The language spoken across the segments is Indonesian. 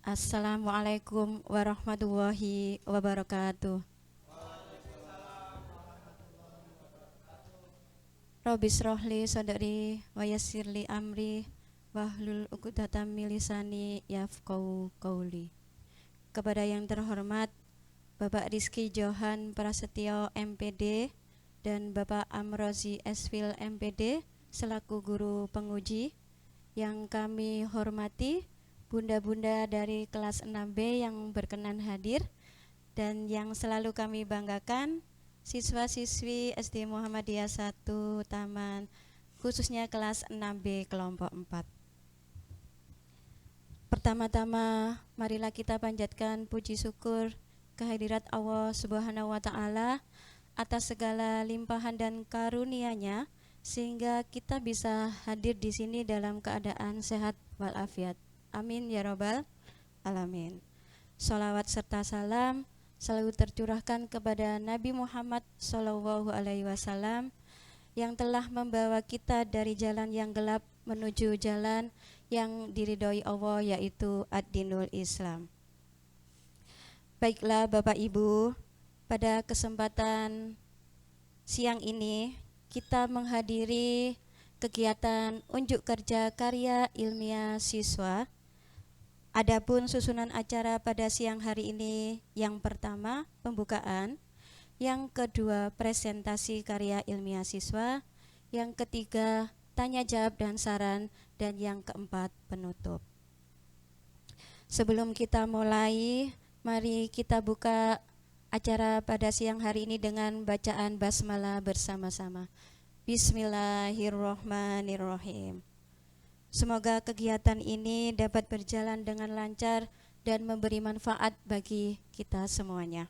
Assalamualaikum warahmatullahi wabarakatuh. Robbi srohli sadri wa yassirli amri wahlul 'uqdatam min lisani yafqahu qauli. Kepada yang terhormat Bapak Rizky Johan Prasetyo MPD dan Bapak Amrozi Esfil MPD selaku guru penguji, yang kami hormati bunda-bunda dari kelas 6B yang berkenan hadir, dan yang selalu kami banggakan siswa-siswi SD Muhammadiyah 1 Taman, khususnya kelas 6B kelompok 4. Pertama-tama marilah kita panjatkan puji syukur kehadirat Allah Subhanahu wa Ta'ala atas segala limpahan dan karunia-Nya sehingga kita bisa hadir di sini dalam keadaan sehat walafiat. Amin ya robbal alamin. Sholawat serta salam selalu tercurahkan kepada Nabi Muhammad SAW yang telah membawa kita dari jalan yang gelap menuju jalan yang diridhoi Allah, yaitu ad-dinul Islam. Baiklah Bapak Ibu, pada kesempatan siang ini kita menghadiri kegiatan unjuk kerja karya ilmiah siswa. Adapun susunan acara pada siang hari ini, yang pertama pembukaan, yang kedua presentasi karya ilmiah siswa, yang ketiga tanya jawab dan saran, dan yang keempat penutup. Sebelum kita mulai, mari kita buka acara pada siang hari ini dengan bacaan basmalah bersama-sama. Bismillahirrohmanirrohim. Semoga kegiatan ini dapat berjalan dengan lancar dan memberi manfaat bagi kita semuanya.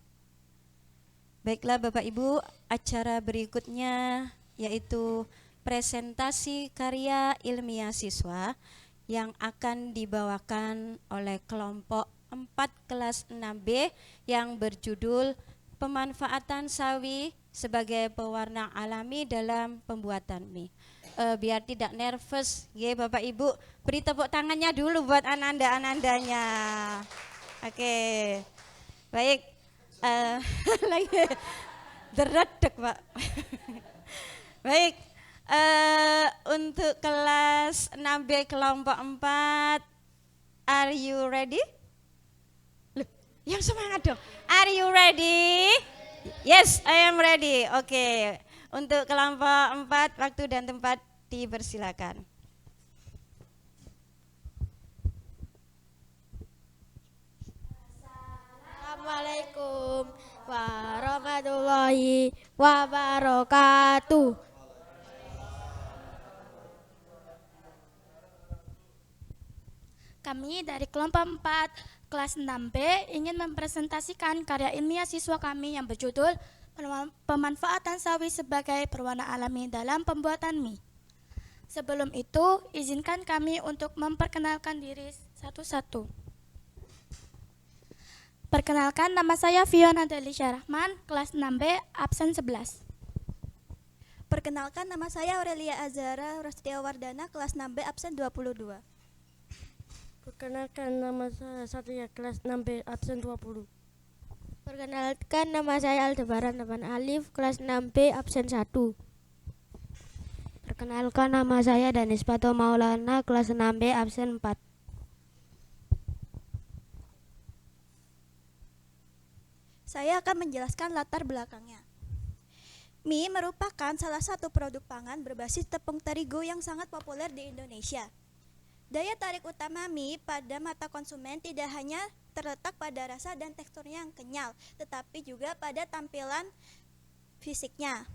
Baiklah Bapak Ibu, acara berikutnya yaitu presentasi karya ilmiah siswa yang akan dibawakan oleh kelompok 4 kelas 6B yang berjudul Pemanfaatan Sawi sebagai pewarna alami dalam pembuatan mie. Biar tidak nervous, ya Bapak Ibu, beri tepuk tangannya dulu buat ananda-anandanya. Oke, baik. Lagi deredek Pak. Baik, untuk kelas 6B kelompok 4, are you ready? Yang semangat dong. Are you ready? Yes, I am ready. Oke. Untuk kelompok 4, waktu dan tempat dipersilakan. Assalamualaikum warahmatullahi wabarakatuh. Kami dari kelompok 4 kelas 6B ingin mempresentasikan karya ilmiah siswa kami yang berjudul Pemanfaatan Sawi sebagai Pewarna Alami dalam Pembuatan Mie. Sebelum itu, izinkan kami untuk memperkenalkan diri satu-satu. Perkenalkan, nama saya Fiona Delisha Rahman, kelas 6B, absen 11. Perkenalkan, nama saya Aurelia Azhara Rostiyawardana, kelas 6B, absen 22. Perkenalkan, nama saya Satria, kelas 6B, absen 20. Perkenalkan, nama saya Aldebaran Naman Alif, kelas 6B, absen 1. Perkenalkan, nama saya Danis Pato Maulana, kelas 6B, absen 4. Saya akan menjelaskan latar belakangnya. Mie merupakan salah satu produk pangan berbasis tepung terigu yang sangat populer di Indonesia. Daya tarik utama mie pada mata konsumen tidak hanya terletak pada rasa dan teksturnya yang kenyal, tetapi juga pada tampilan fisiknya.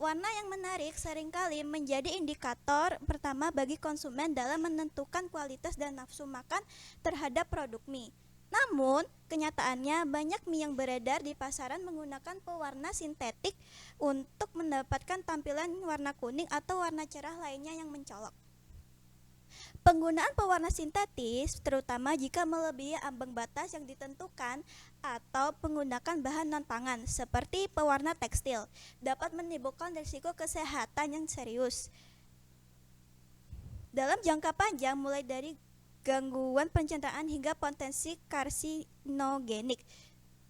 Warna yang menarik seringkali menjadi indikator pertama bagi konsumen dalam menentukan kualitas dan nafsu makan terhadap produk mie. Namun, kenyataannya banyak mie yang beredar di pasaran menggunakan pewarna sintetik untuk mendapatkan tampilan warna kuning atau warna cerah lainnya yang mencolok. Penggunaan pewarna sintetis, terutama jika melebihi ambang batas yang ditentukan atau menggunakan bahan non-pangan seperti pewarna tekstil, dapat menimbulkan risiko kesehatan yang serius. Dalam jangka panjang, mulai dari gangguan pencernaan hingga potensi karsinogenik.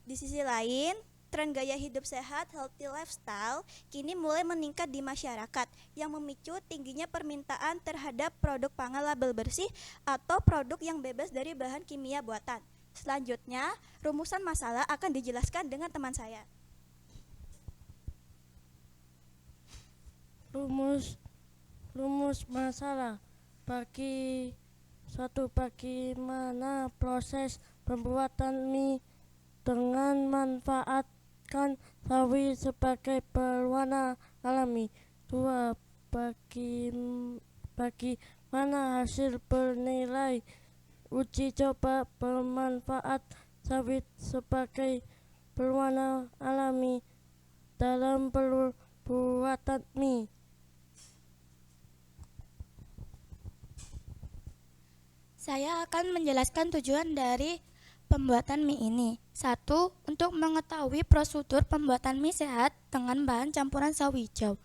Di sisi lain, tren gaya hidup sehat healthy lifestyle kini mulai meningkat di masyarakat yang memicu tingginya permintaan terhadap produk pangan label bersih atau produk yang bebas dari bahan kimia buatan. Selanjutnya, rumusan masalah akan dijelaskan dengan teman saya. Rumus masalah bagaimana proses pembuatan mie dengan manfaatkan sawi sebagai berwarna alami. 2. Bagaimana hasil bernilai uji coba bermanfaat sawit sebagai berwarna alami dalam pembuatan mie. Saya akan menjelaskan tujuan dari pembuatan mie ini. 1. Untuk mengetahui prosedur pembuatan mie sehat dengan bahan campuran sawi hijau.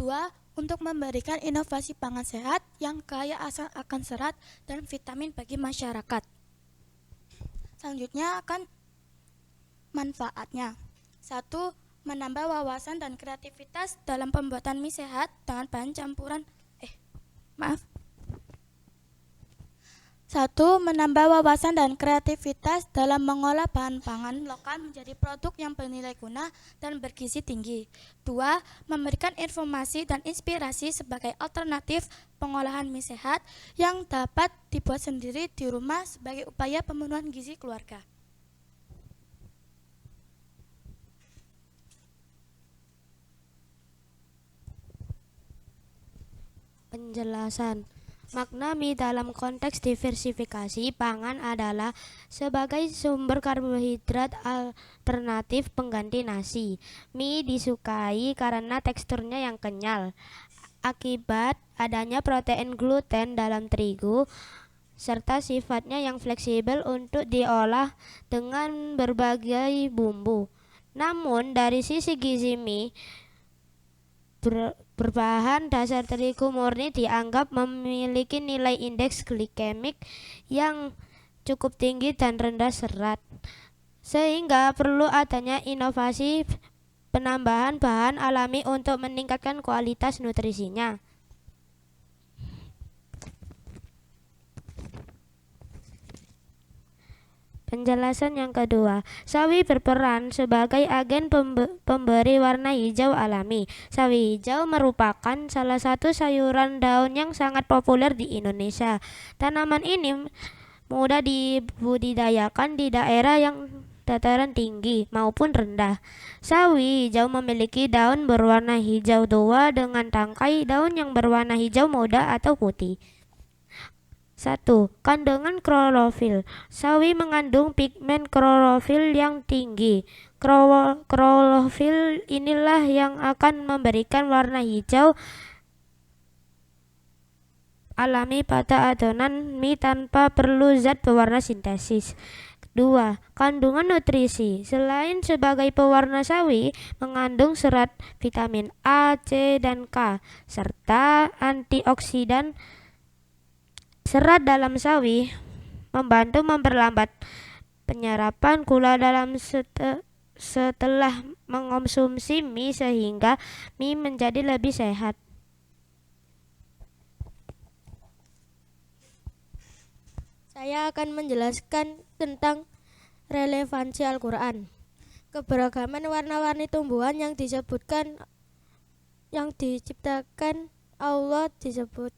2. Untuk memberikan inovasi pangan sehat yang kaya akan serat dan vitamin bagi masyarakat. Selanjutnya akan manfaatnya. 1. Menambah wawasan dan kreativitas dalam pembuatan mie sehat dengan bahan campuran 1. Menambah wawasan dan kreativitas dalam mengolah bahan pangan lokal menjadi produk yang bernilai guna dan bergizi tinggi. 2. Memberikan informasi dan inspirasi sebagai alternatif pengolahan mie sehat yang dapat dibuat sendiri di rumah sebagai upaya pemenuhan gizi keluarga. Penjelasan. Makna mie dalam konteks diversifikasi pangan adalah sebagai sumber karbohidrat alternatif pengganti nasi. Mie disukai karena teksturnya yang kenyal, akibat adanya protein gluten dalam terigu, serta sifatnya yang fleksibel untuk diolah dengan berbagai bumbu. Namun dari sisi gizi mie, berbahan dasar terigu murni dianggap memiliki nilai indeks glikemik yang cukup tinggi dan rendah serat, sehingga perlu adanya inovasi penambahan bahan alami untuk meningkatkan kualitas nutrisinya. Penjelasan yang kedua, sawi berperan sebagai agen pemberi warna hijau alami. Sawi hijau merupakan salah satu sayuran daun yang sangat populer di Indonesia. Tanaman ini mudah dibudidayakan di daerah yang dataran tinggi maupun rendah. Sawi hijau memiliki daun berwarna hijau tua dengan tangkai daun yang berwarna hijau muda atau putih. 1. Kandungan klorofil. Sawi mengandung pigmen klorofil yang tinggi. Klorofil inilah yang akan memberikan warna hijau alami pada adonan mie tanpa perlu zat pewarna sintesis. 2. Kandungan nutrisi. Selain sebagai pewarna, sawi mengandung serat, vitamin A, C, dan K, serta antioksidan. Serat dalam sawi membantu memperlambat penyerapan gula dalam setelah mengonsumsi mie sehingga mie menjadi lebih sehat. Saya akan menjelaskan tentang relevansi Al-Quran. Keberagaman warna-warni tumbuhan yang diciptakan Allah disebut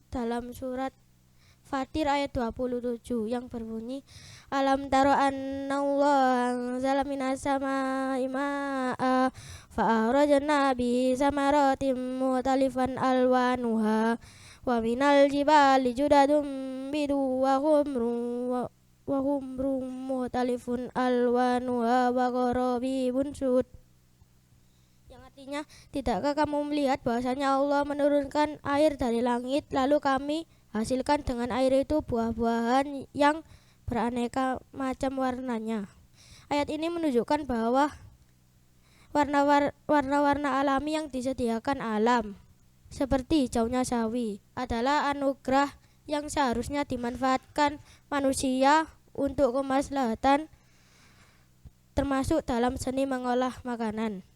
dalam surat Fatir ayat 27 yang berbunyi, Alam taro annallaha anzala minas samaa'i maa'a fa'akhrajna bihi samaratin mukhtalifan alwanuha wa minal jibali judadun bidu wa humrum mukhtalifun alwanuha wa ghorabibun sud. Yang artinya, tidakkah kamu melihat bahwasanya Allah menurunkan air dari langit, lalu kami hasilkan dengan air itu buah-buahan yang beraneka macam warnanya. Ayat ini menunjukkan bahwa warna-warna alami yang disediakan alam, seperti hijaunya sawi, adalah anugerah yang seharusnya dimanfaatkan manusia untuk kemaslahatan termasuk dalam seni mengolah makanan.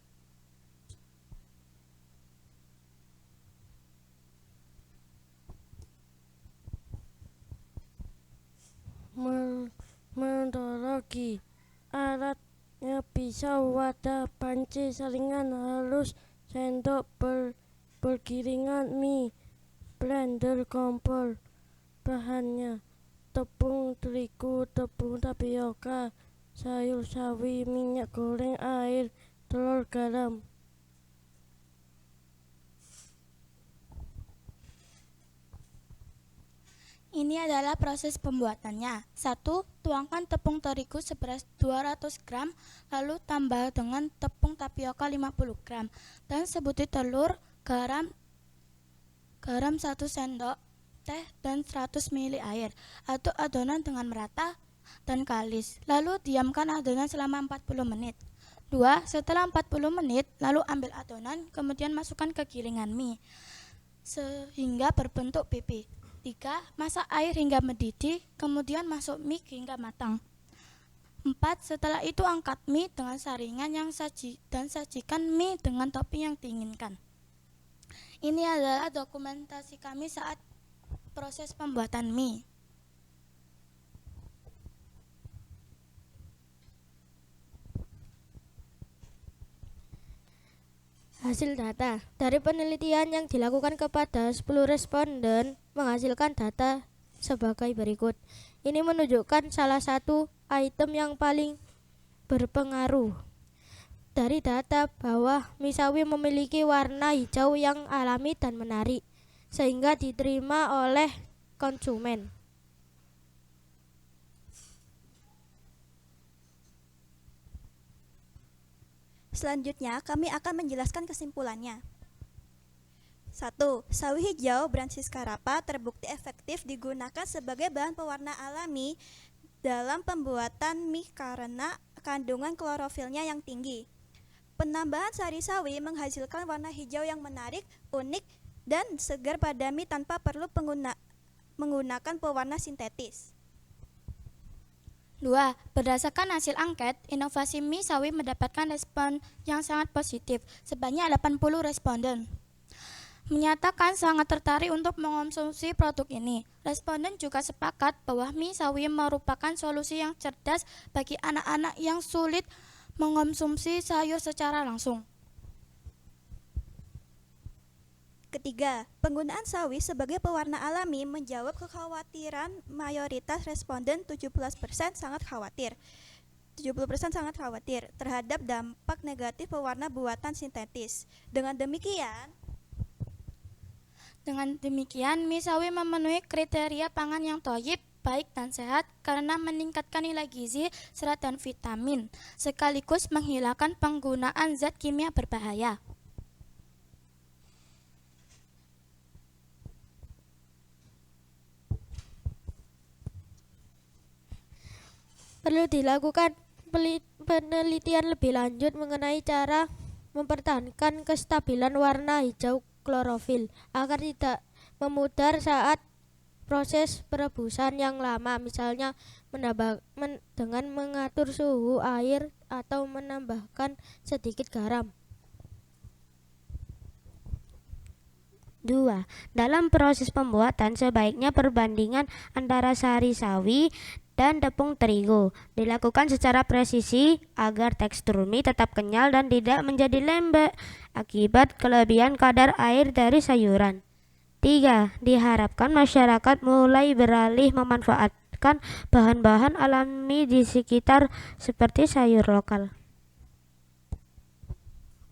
Metodologi alatnya pisau, wadah, panci, saringan halus, sendok, penggilingan mie, blender, kompor. Bahannya tepung terigu, tepung tapioka, sayur sawi, minyak goreng, air, telur, garam. Ini adalah proses pembuatannya. 1. Tuangkan tepung terigu seberas 200 gram, lalu tambah dengan tepung tapioka 50 gram, dan sebutir telur, garam 1 sendok teh, dan 100 ml air. Aduk adonan dengan merata dan kalis, lalu diamkan adonan selama 40 menit. 2. Setelah 40 menit, lalu ambil adonan, kemudian masukkan ke gilingan mie sehingga berbentuk pipi. 3. Masak air hingga mendidih, kemudian masuk mie hingga matang. 4. Setelah itu angkat mie dengan saringan dan sajikan mie dengan topping yang diinginkan. Ini adalah dokumentasi kami saat proses pembuatan mie. Hasil data dari penelitian yang dilakukan kepada 10 responden menghasilkan data sebagai berikut. Ini menunjukkan salah satu item yang paling berpengaruh. Dari data bahwa mie sawi memiliki warna hijau yang alami dan menarik, sehingga diterima oleh konsumen. Selanjutnya, kami akan menjelaskan kesimpulannya. 1. Sawi hijau Brassica rapa terbukti efektif digunakan sebagai bahan pewarna alami dalam pembuatan mie karena kandungan klorofilnya yang tinggi. Penambahan sari sawi menghasilkan warna hijau yang menarik, unik, dan segar pada mie tanpa perlu menggunakan pewarna sintetis. 2. Berdasarkan hasil angket, inovasi mie sawi mendapatkan respon yang sangat positif. Sebanyak 80 responden menyatakan sangat tertarik untuk mengonsumsi produk ini. Responden juga sepakat bahwa mie sawi merupakan solusi yang cerdas bagi anak-anak yang sulit mengonsumsi sayur secara langsung. Ketiga, penggunaan sawi sebagai pewarna alami menjawab kekhawatiran mayoritas responden. 70% sangat khawatir terhadap dampak negatif pewarna buatan sintetis. Dengan demikian, mie sawi memenuhi kriteria pangan yang thayyib, baik dan sehat karena meningkatkan nilai gizi, serat dan vitamin, sekaligus menghilangkan penggunaan zat kimia berbahaya. Perlu dilakukan penelitian lebih lanjut mengenai cara mempertahankan kestabilan warna hijau klorofil agar tidak memudar saat proses perebusan yang lama, misalnya dengan mengatur suhu air atau menambahkan sedikit garam. 2. Dalam proses pembuatan sebaiknya perbandingan antara sari sawi dan tepung terigu dilakukan secara presisi agar tekstur mie tetap kenyal dan tidak menjadi lembek akibat kelebihan kadar air dari sayuran. 3. Diharapkan masyarakat mulai beralih memanfaatkan bahan-bahan alami di sekitar seperti sayur lokal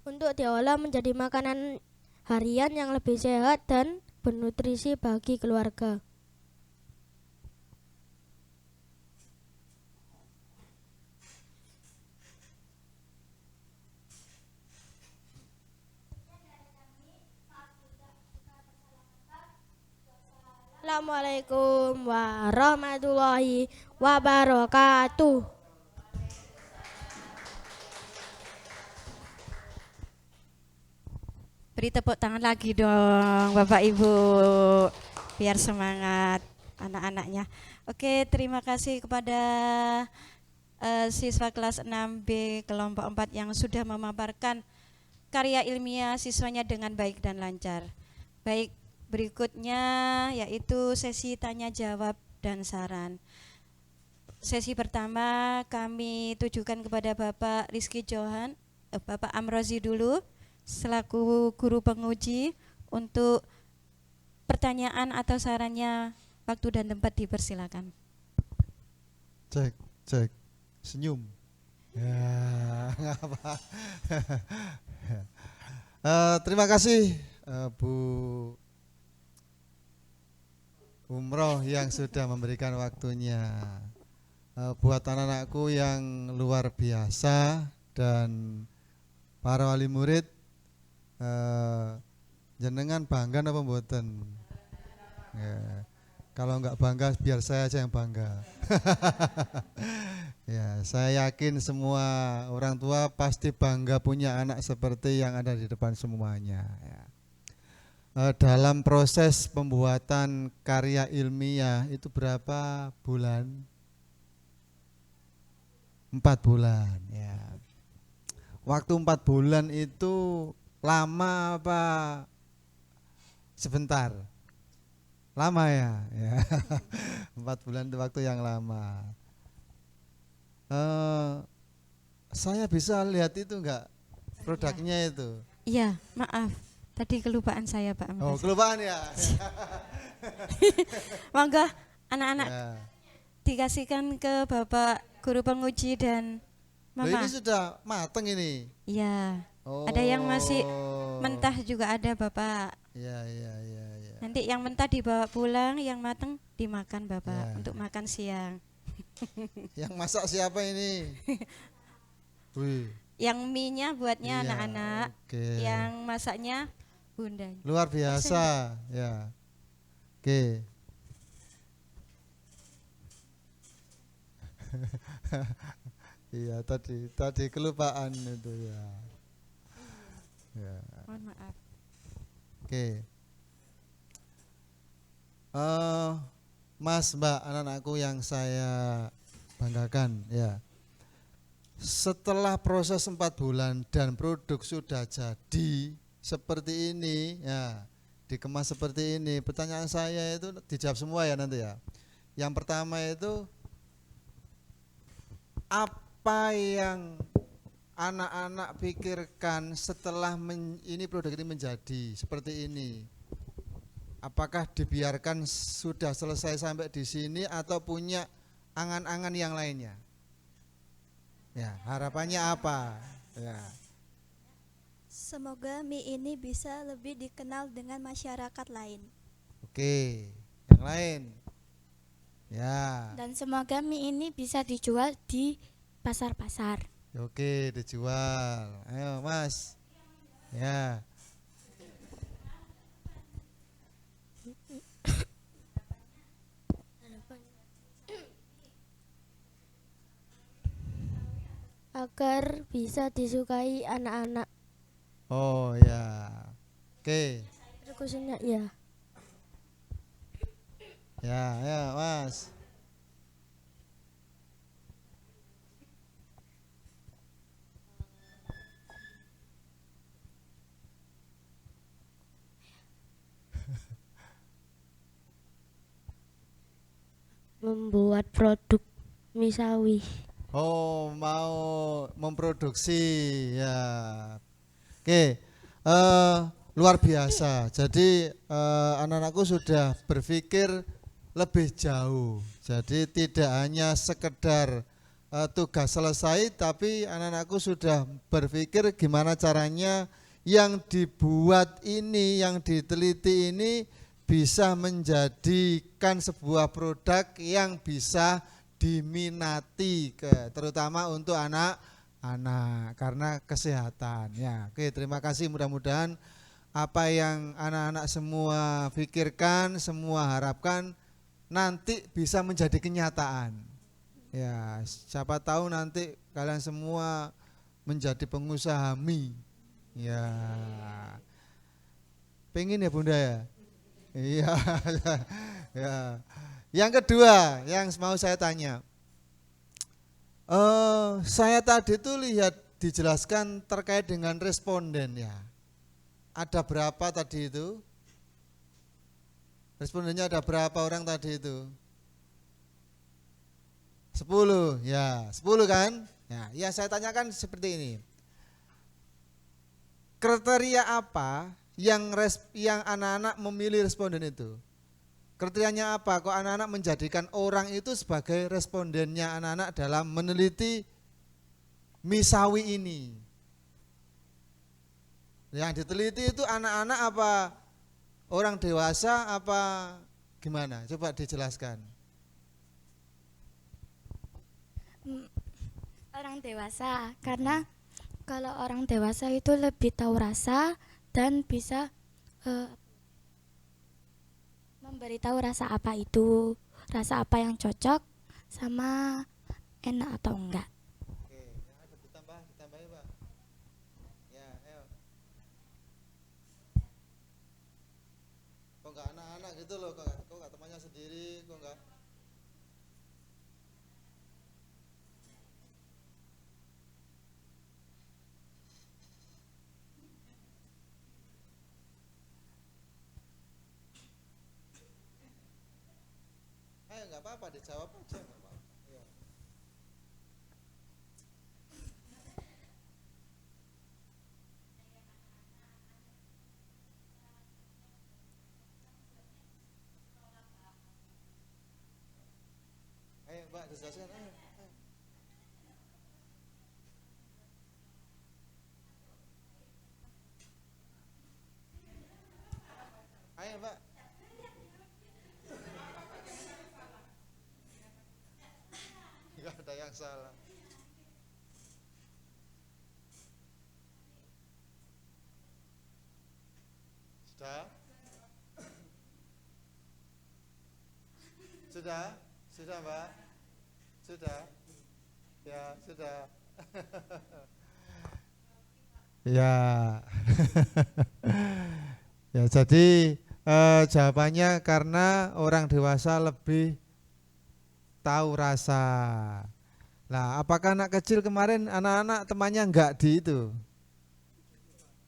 untuk diolah menjadi makanan harian yang lebih sehat dan bernutrisi bagi keluarga. Assalamualaikum warahmatullahi wabarakatuh. Beri tepuk tangan lagi dong Bapak Ibu biar semangat. anak-anaknya. Oke, terima kasih kepada siswa kelas 6B kelompok 4 yang sudah memaparkan karya ilmiah siswanya dengan baik dan lancar. Baik, berikutnya yaitu sesi tanya jawab dan saran. Sesi pertama kami tujukan kepada Bapak Rizky Johan, Bapak Amrozi dulu selaku guru penguji untuk pertanyaan atau sarannya. Waktu dan tempat dipersilakan. Cek, senyum. Ya, ngapa? Terima kasih Bu Umroh yang sudah memberikan waktunya. Buat anak-anakku yang luar biasa dan para wali murid, jenengan bangga apa mboten? Ya. Kalau enggak bangga, biar saya aja yang bangga. Ya, saya yakin semua orang tua pasti bangga punya anak seperti yang ada di depan semuanya. Ya. Dalam proses pembuatan karya ilmiah itu berapa bulan? 4 bulan. Ya. Waktu 4 bulan itu lama apa sebentar? Lama ya, 4 bulan itu waktu yang lama. Saya bisa lihat itu enggak produknya itu? Iya, maaf. Tadi kelupaan saya, Pak. Oh, kelupaan ya. Monggo anak-anak Ya. dikasihkan ke Bapak guru penguji dan Loh, Mama. ini sudah mateng ini. Iya. Oh. Ada yang masih mentah juga ada, Bapak. Iya. Nanti yang mentah dibawa pulang, yang matang dimakan, Bapak, Ya. untuk makan siang. Yang masak siapa ini? Wih. Yang mie-nya buatnya Iya, anak-anak, oke. yang masaknya bunda. Luar biasa, ya. Oke. Iya, tadi kelupaan itu ya. Ya. Mohon maaf. Oke. Mas, Mbak, anak-anakku yang saya banggakan ya. Setelah proses 4 bulan dan produk sudah jadi seperti ini ya, dikemas seperti ini. Pertanyaan saya itu dijawab semua ya nanti ya. Yang pertama itu apa yang anak-anak pikirkan setelah ini produk ini menjadi seperti ini? Apakah dibiarkan sudah selesai sampai di sini atau punya angan-angan yang lainnya? Ya, harapannya apa? Ya. Semoga mie ini bisa lebih dikenal dengan masyarakat lain. Oke, yang lain. Ya. Dan semoga mie ini bisa dijual di pasar-pasar. Oke, dijual. Ayo, Mas. Ya. Agar bisa disukai anak-anak. Oh, ya. Oke. Khususnya ya. Ya, Mas. Membuat produk misawi. Oh, mau memproduksi ya. Oke, luar biasa. Jadi anak-anakku sudah berpikir lebih jauh. Jadi tidak hanya sekedar tugas selesai, tapi anak-anakku sudah berpikir gimana caranya yang dibuat ini, yang diteliti ini bisa menjadikan sebuah produk yang bisa diminati terutama untuk anak-anak karena kesehatan ya. Oke, terima kasih, mudah-mudahan apa yang anak-anak semua pikirkan, semua harapkan nanti bisa menjadi kenyataan ya. Siapa tahu nanti kalian semua menjadi pengusaha mie ya. Pengen ya Bunda ya? Iya. Ya. Yang kedua yang mau saya tanya, saya tadi tuh lihat dijelaskan terkait dengan responden ya. Ada berapa tadi itu? Respondennya ada berapa orang tadi itu? 10, ya 10 kan? Ya saya tanyakan seperti ini. Kriteria apa yang anak-anak memilih responden itu? Kriterianya apa? Kok anak-anak menjadikan orang itu sebagai respondennya anak-anak dalam meneliti misawi ini? Yang diteliti itu anak-anak apa orang dewasa apa gimana? Coba dijelaskan. Orang dewasa, karena kalau orang dewasa itu lebih tahu rasa dan bisa memberitahu rasa apa itu, rasa apa yang cocok sama enak atau enggak. Oke, yang ada ditambahin Pak. Ya, ayo. Kok enggak anak-anak gitu loh, kok enggak temannya sendiri, kok enggak. Ayo enggak apa-apa, dijawab aja enggak apa-apa. Ya. Ayo Mbak, dijelaskan ayo. Ayo Mbak. Enggak ada yang salah. Sudah? Sudah? Sudah Mbak? Sudah? Ya, sudah. Ya. Ya, jadi jawabannya karena orang dewasa lebih tahu rasa. Nah, apakah anak kecil kemarin anak-anak temannya enggak di itu?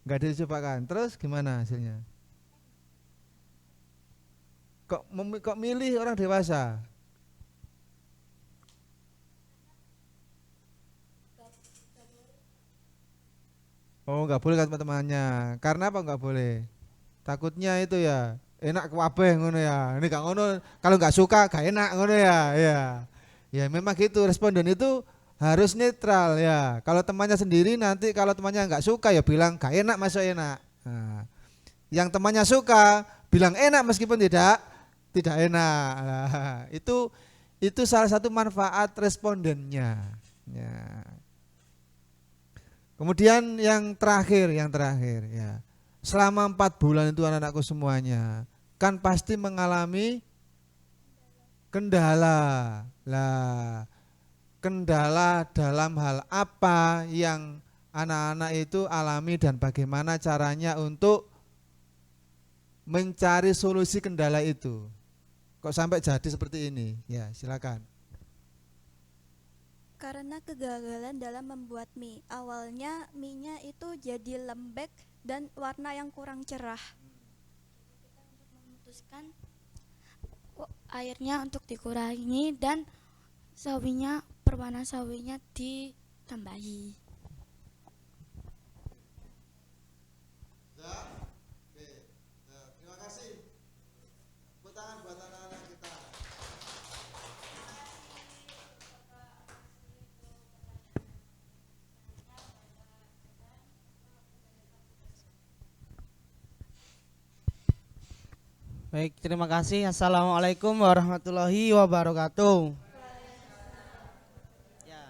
Enggak dicobakan. Terus gimana hasilnya? Kok milih orang dewasa? Oh, enggak boleh kata temannya. Karena apa enggak boleh? Takutnya itu ya enak kabeh ngono ya. Ini gak ngono, kalau enggak suka gak enak ngono ya. Ya. Ya memang gitu, responden itu harus netral ya. Kalau temannya sendiri nanti kalau temannya enggak suka ya bilang gak enak masuk enak. Nah, yang temannya suka bilang enak meskipun tidak enak. Nah, itu salah satu manfaat respondennya. Ya. Kemudian yang terakhir ya. Selama 4 bulan itu anak-anakku semuanya kan pasti mengalami kendala. Lah, kendala dalam hal apa yang anak-anak itu alami dan bagaimana caranya untuk mencari solusi kendala itu. Kok sampai jadi seperti ini? Ya, silakan. Karena kegagalan dalam membuat mie. Awalnya mie-nya itu jadi lembek dan warna yang kurang cerah. Memutuskan airnya untuk dikurangi dan perwarnaan sawinya ditambahi. Terima kasih. Tepuk tangan buat anak-anak kita. Baik, terima kasih. Assalamualaikum warahmatullahi wabarakatuh. Ya,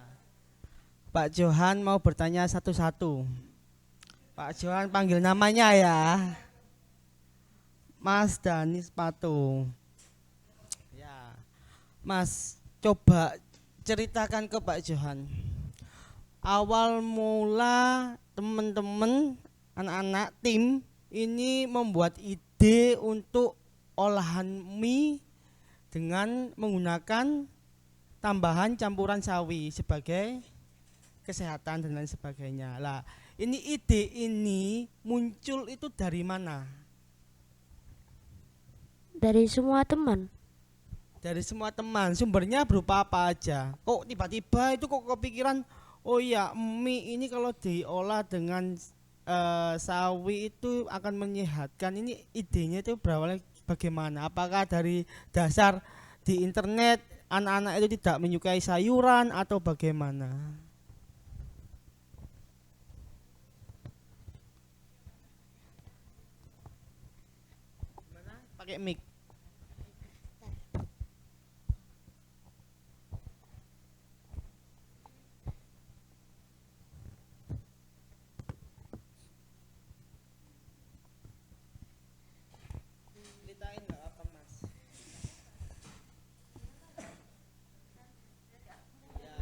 Pak Johan mau bertanya satu-satu. Pak Johan panggil namanya ya. Mas Danis Patu. Ya, Mas, coba ceritakan ke Pak Johan. Awal mula teman-teman, anak-anak tim ini membuat ide untuk olahan mie dengan menggunakan tambahan campuran sawi sebagai kesehatan dan lain sebagainya. Lah, ini ide ini muncul itu dari mana? Dari semua teman. Dari semua teman. Sumbernya berupa apa aja? Kok tiba-tiba itu kok kepikiran, oh iya, mie ini kalau diolah dengan sawi itu akan menyehatkan. Ini idenya itu berawal bagaimana? Apakah dari dasar di internet anak-anak itu tidak menyukai sayuran atau bagaimana? Pakai mic. Ceritain nggak apa Mas? Ya.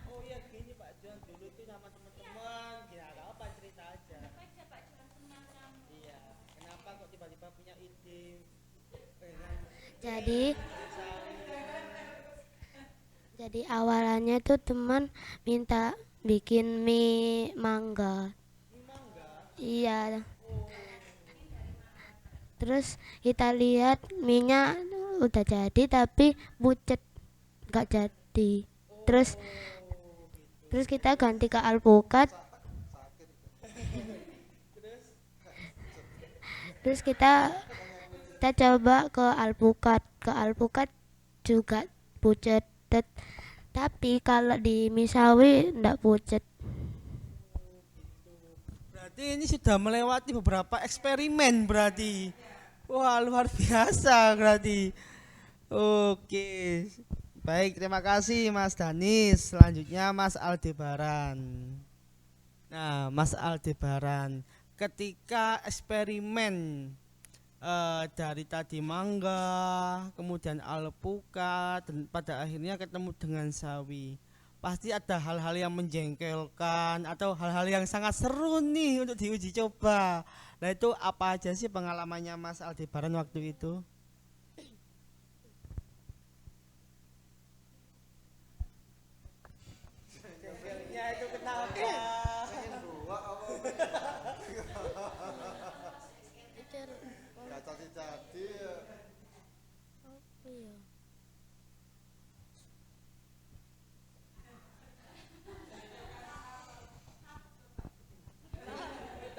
Oh iya gini Pak John dulu itu sama teman-teman. Ya nggak apa cerita aja. Iya. Kenapa kok tiba-tiba punya ide? Jadi awalannya tuh teman minta bikin mie mangga. Iya. Terus kita lihat mie-nya udah jadi tapi pucet, nggak jadi. Terus kita ganti ke alpukat. Terus kita coba ke alpukat juga pucet. Tapi kalau di misawi ndak pucet. Berarti ini sudah melewati beberapa eksperimen berarti. Wah luar biasa berarti. Oke. Baik terima kasih Mas Danis. Selanjutnya Mas Aldebaran. Nah Mas Aldebaran, ketika eksperimen dari tadi mangga, kemudian alpukat, dan pada akhirnya ketemu dengan sawi. Pasti ada hal-hal yang menjengkelkan atau hal-hal yang sangat seru nih untuk diuji coba. Nah itu apa aja sih pengalamannya Mas Aldebaran waktu itu? Jengkelnya itu kenapa? Jadi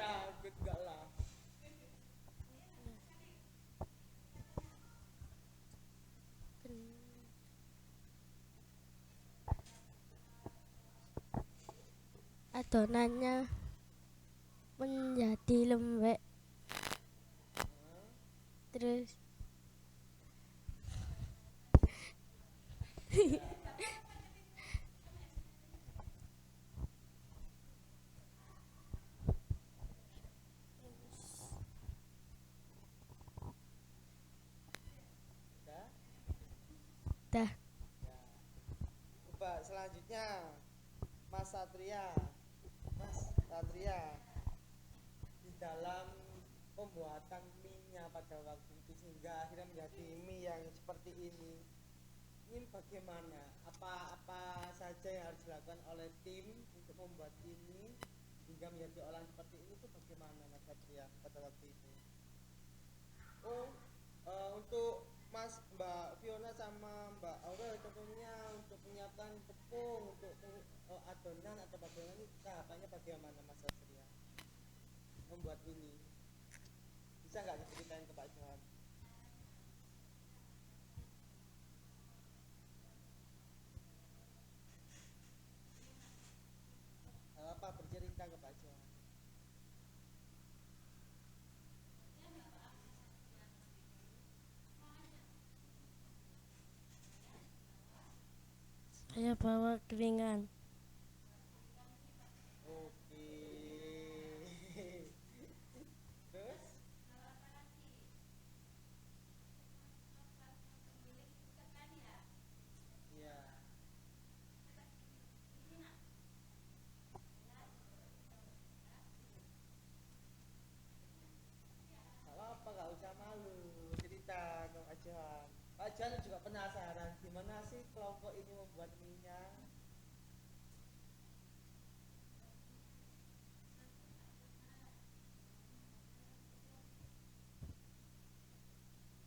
Takut gak lah. Adonannya menjadi lembek. Terus dah Coba selanjutnya Mas Satria. Mas Satria, di dalam pembuatan mie-nya pada waktu itu sehingga akhirnya menjadi mie yang seperti ini bagaimana? Apa saja yang harus dilakukan oleh tim untuk membuat ini hingga menjadi olahan seperti ini itu bagaimana Mas Satria pada waktu itu? Untuk Mas Mbak Fiona sama Mbak Aurel contohnya untuk menyiapkan tepung untuk adonan atau bagaimana ini tahapannya bagaimana Mas Satria membuat ini? Bisa nggak diceritain ke Pak Johan? Apa bercerita ke Pak Johan? saya bawa keringan. Oke. Terus? Iya. Kalau apa nggak usah malu cerita dong Pak Johan. Pak Jan juga penasaran gimana sih kelompok ini membuat minyak.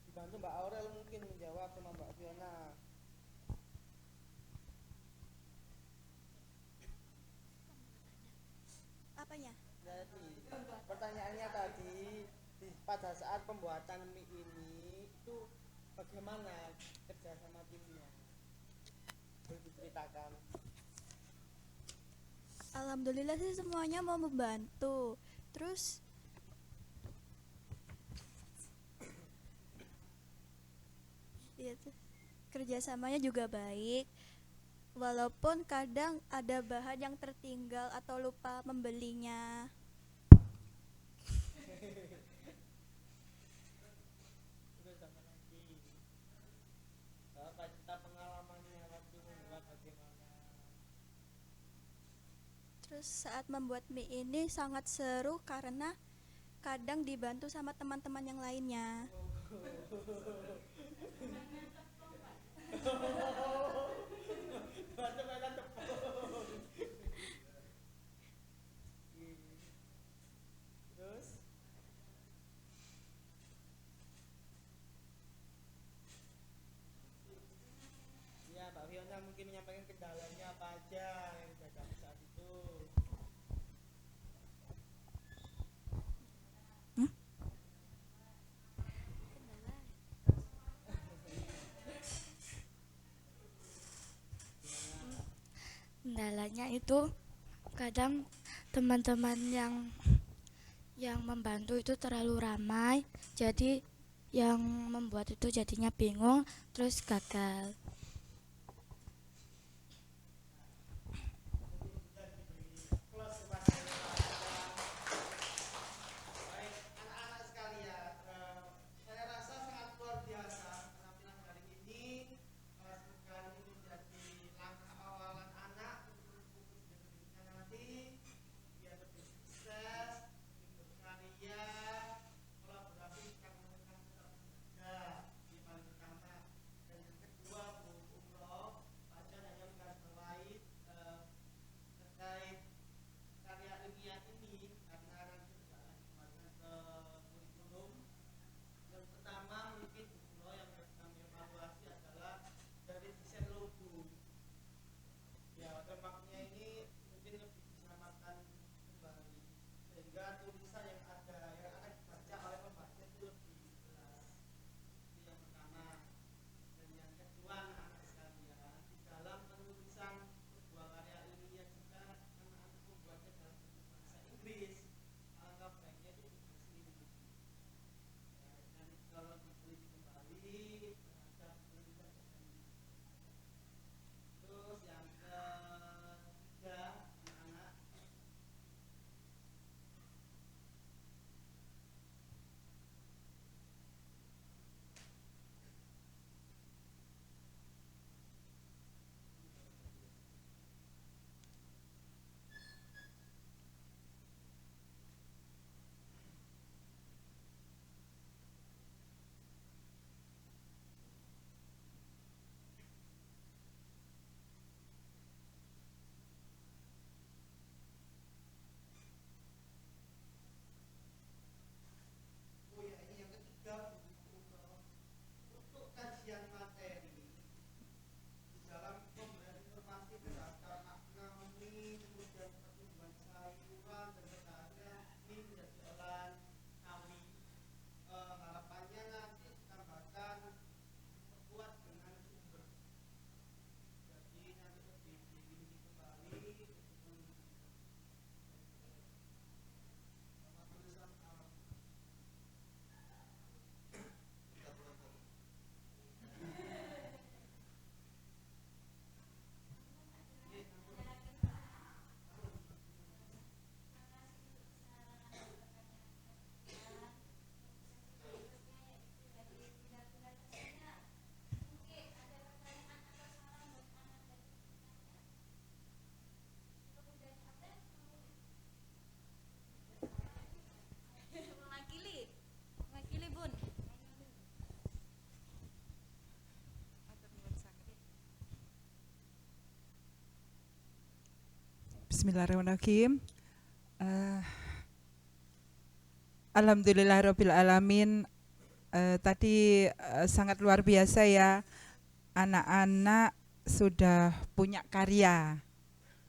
Dibantu Mbak Aurel mungkin menjawab sama Mbak Fiona. Apanya? Jadi pertanyaannya tadi pada saat pembuatan mie ini itu bagaimana kerjasama timnya? Boleh diceritakan. Alhamdulillah sih semuanya mau membantu. Terus iya tuh, kerjasamanya juga baik. Walaupun kadang ada bahan yang tertinggal atau lupa membelinya. Terus apa lagi? Apa cerita pengalamannya waktu membuat bagaimana? Terus saat membuat mie ini sangat seru karena kadang dibantu sama teman-teman yang lainnya. Terus ya Mbak Fiona mungkin menyampaikan kendalanya apa aja yang dihadapi saat itu. Kendalanya itu kadang teman-teman yang membantu itu terlalu ramai, jadi yang membuat itu jadinya bingung, terus gagal. Baik, anak-anak sekalian, saya rasa sangat luar biasa penampilan hari ini. Semoga ini menjadi langkah awalan anak untuk fokus di pendidikan nanti, biar lebih sukses, lebih berkarya, kolaborasi dengan komunitas tetap bekerja di paling utama. Dan yang kedua, Bismillahirrahmanirrahim. Alhamdulillahirabbil alamin. Tadi sangat luar biasa ya, anak-anak sudah punya karya.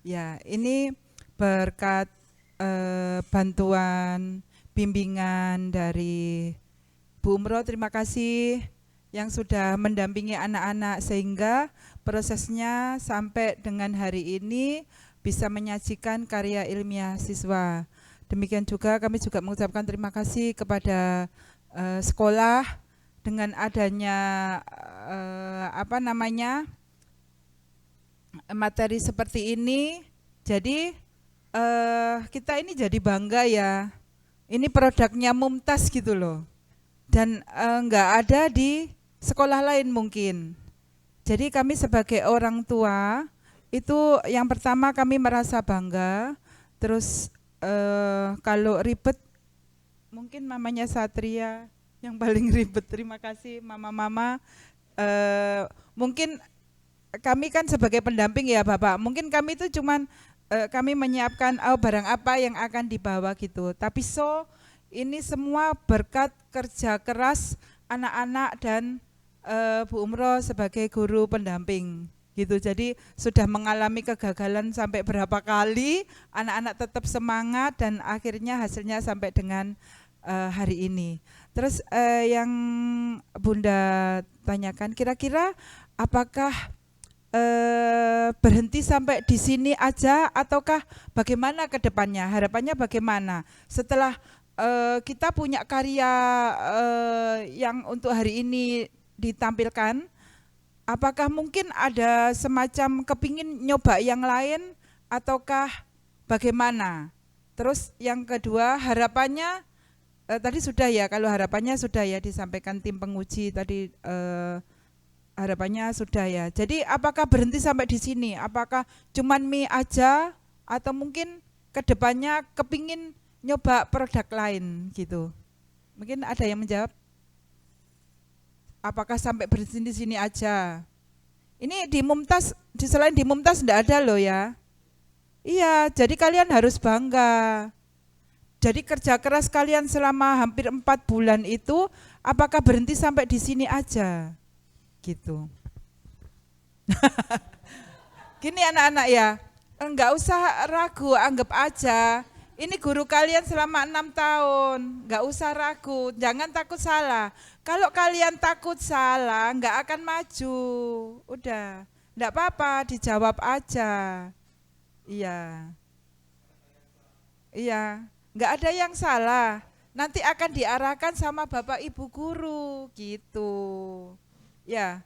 Ya, ini berkat bantuan bimbingan dari Bu Umroh. Terima kasih yang sudah mendampingi anak-anak sehingga prosesnya sampai dengan hari ini bisa menyajikan karya ilmiah siswa. Demikian juga kami juga mengucapkan terima kasih kepada sekolah dengan adanya materi seperti ini. Jadi kita ini jadi bangga ya. Ini produknya Mumtaz gitu loh. Dan enggak ada di sekolah lain mungkin. Jadi kami sebagai orang tua itu yang pertama kami merasa bangga. Terus kalau ribet mungkin mamanya Satria yang paling ribet. Terima kasih mama-mama. Mungkin kami kan sebagai pendamping ya Bapak. Mungkin kami itu cuman kami menyiapkan barang apa yang akan dibawa gitu. Tapi ini semua berkat kerja keras anak-anak dan Bu Umroh sebagai guru pendamping gitu. Jadi sudah mengalami kegagalan sampai berapa kali, anak-anak tetap semangat dan akhirnya hasilnya sampai dengan hari ini. Terus yang Bunda tanyakan, kira-kira apakah berhenti sampai di sini aja ataukah bagaimana ke depannya? Harapannya bagaimana? Setelah kita punya karya yang untuk hari ini ditampilkan, apakah mungkin ada semacam kepingin nyoba yang lain ataukah bagaimana? Terus yang kedua, harapannya tadi sudah ya, kalau harapannya sudah ya disampaikan tim penguji tadi, harapannya sudah ya. Jadi apakah berhenti sampai di sini? Apakah cuman mie aja atau mungkin kedepannya kepingin nyoba produk lain gitu? Mungkin ada yang menjawab? Apakah sampai berhenti di sini aja? Ini di Mumtaz, selain di Mumtaz enggak ada loh ya. Iya, jadi kalian harus bangga. Jadi kerja keras kalian selama hampir 4 bulan itu, apakah berhenti sampai di sini aja? Gitu. Gini anak-anak ya, enggak usah ragu, anggap aja. Ini guru kalian selama 6 tahun, enggak usah ragu, jangan takut salah. Kalau kalian takut salah, enggak akan maju. Udah, enggak apa-apa, dijawab aja. Iya. Iya, enggak ada yang salah. Nanti akan diarahkan sama Bapak Ibu guru, gitu. Ya.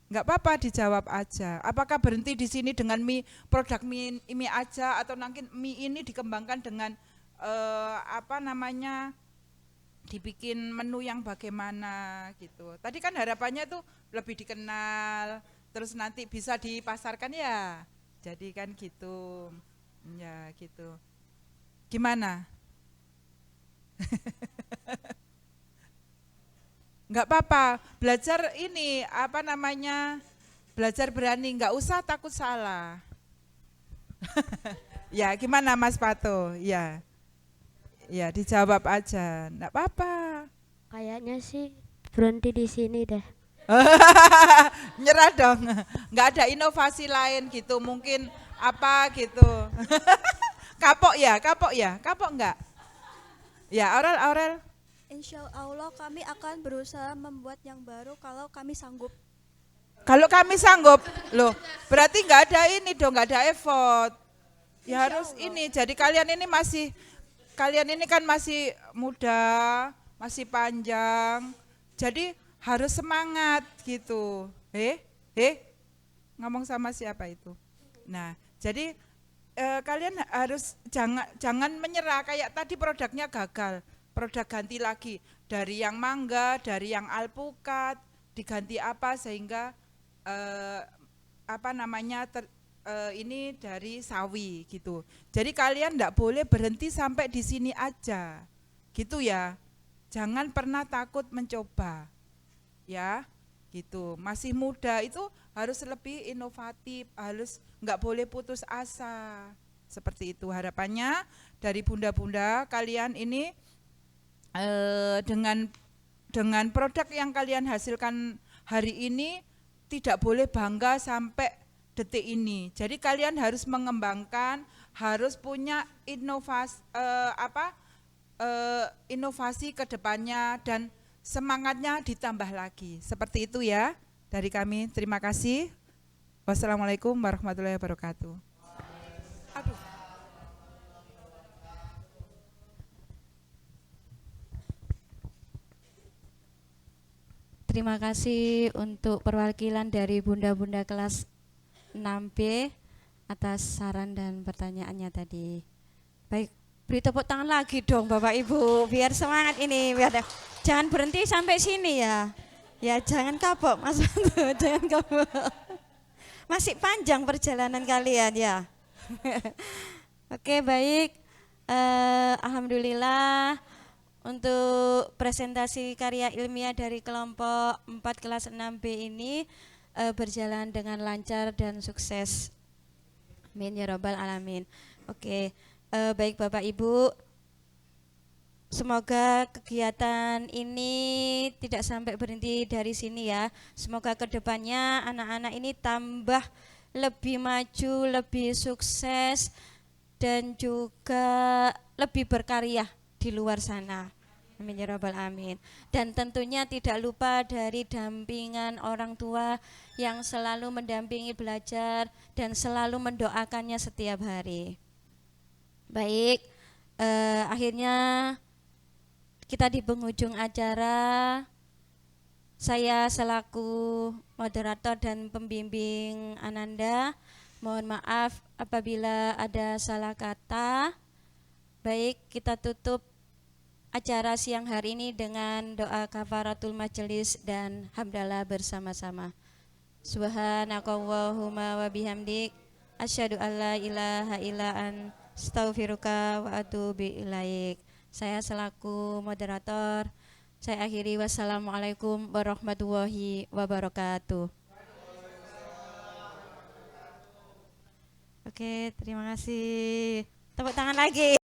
Enggak apa-apa, dijawab aja. Apakah berhenti di sini dengan produk mie aja atau nanti mie ini dikembangkan dengan dibikin menu yang bagaimana gitu. Tadi kan harapannya tuh lebih dikenal, terus nanti bisa dipasarkan ya. Jadi kan gitu. Ya, gitu. Gimana? Enggak apa-apa, belajar ini belajar berani, enggak usah takut salah. Ya, gimana Mas Pato? Ya. Ya, dijawab aja. Enggak apa-apa. Kayaknya sih berhenti di sini deh. Nyerah dong. Enggak ada inovasi lain gitu, mungkin apa gitu. Kapok ya? Kapok enggak? Ya, Aurel. Insya Allah kami akan berusaha membuat yang baru kalau kami sanggup. Kalau kami sanggup, loh berarti enggak ada ini dong, enggak ada effort. Ya harus ini, jadi kalian ini kan masih muda, masih panjang, jadi harus semangat gitu. Ngomong sama siapa itu? Nah, jadi kalian harus jangan menyerah, kayak tadi produknya gagal, produk ganti lagi, dari yang mangga, dari yang alpukat, diganti apa sehingga ini dari sawi gitu. Jadi kalian enggak boleh berhenti sampai di sini aja. Gitu ya. Jangan pernah takut mencoba. Ya, gitu. Masih muda itu harus lebih inovatif, harus enggak boleh putus asa. Seperti itu harapannya dari bunda-bunda kalian ini dengan produk yang kalian hasilkan hari ini tidak boleh bangga sampai detik ini. Jadi kalian harus mengembangkan, harus punya inovasi ke depannya dan semangatnya ditambah lagi. Seperti itu ya dari kami. Terima kasih. Wassalamualaikum warahmatullahi wabarakatuh. Aduh. Terima kasih untuk perwakilan dari bunda-bunda kelas 6B atas saran dan pertanyaannya tadi. Baik, beri tepuk tangan lagi dong Bapak Ibu, biar semangat ini. Jangan berhenti sampai sini ya. Ya jangan kapok Mas Bantu, jangan kapok. Masih panjang perjalanan kalian ya. Oke, baik. Alhamdulillah. Untuk presentasi karya ilmiah dari kelompok 4 kelas 6B ini berjalan dengan lancar dan sukses. Amin ya rabbal alamin. Oke, baik Bapak Ibu, semoga kegiatan ini tidak sampai berhenti dari sini ya. Semoga kedepannya anak-anak ini tambah lebih maju, lebih sukses, dan juga lebih berkarya di luar sana. Amin ya rabbal alamin. Dan tentunya tidak lupa dari dampingan orang tua yang selalu mendampingi belajar dan selalu mendoakannya setiap hari. Baik, akhirnya kita di penghujung acara. Saya selaku moderator dan pembimbing Ananda, mohon maaf apabila ada salah kata. Baik, kita tutup acara siang hari ini dengan doa kafaratul majelis dan hamdalah bersama-sama. Subhanakallahumma wa bihamdik asyhadu an la ilaha illa anta astaghfiruka wa atubu ilaik. Saya selaku moderator, saya akhiri. Wassalamualaikum warahmatullahi wabarakatuh. Oke, terima kasih. Tepuk tangan lagi.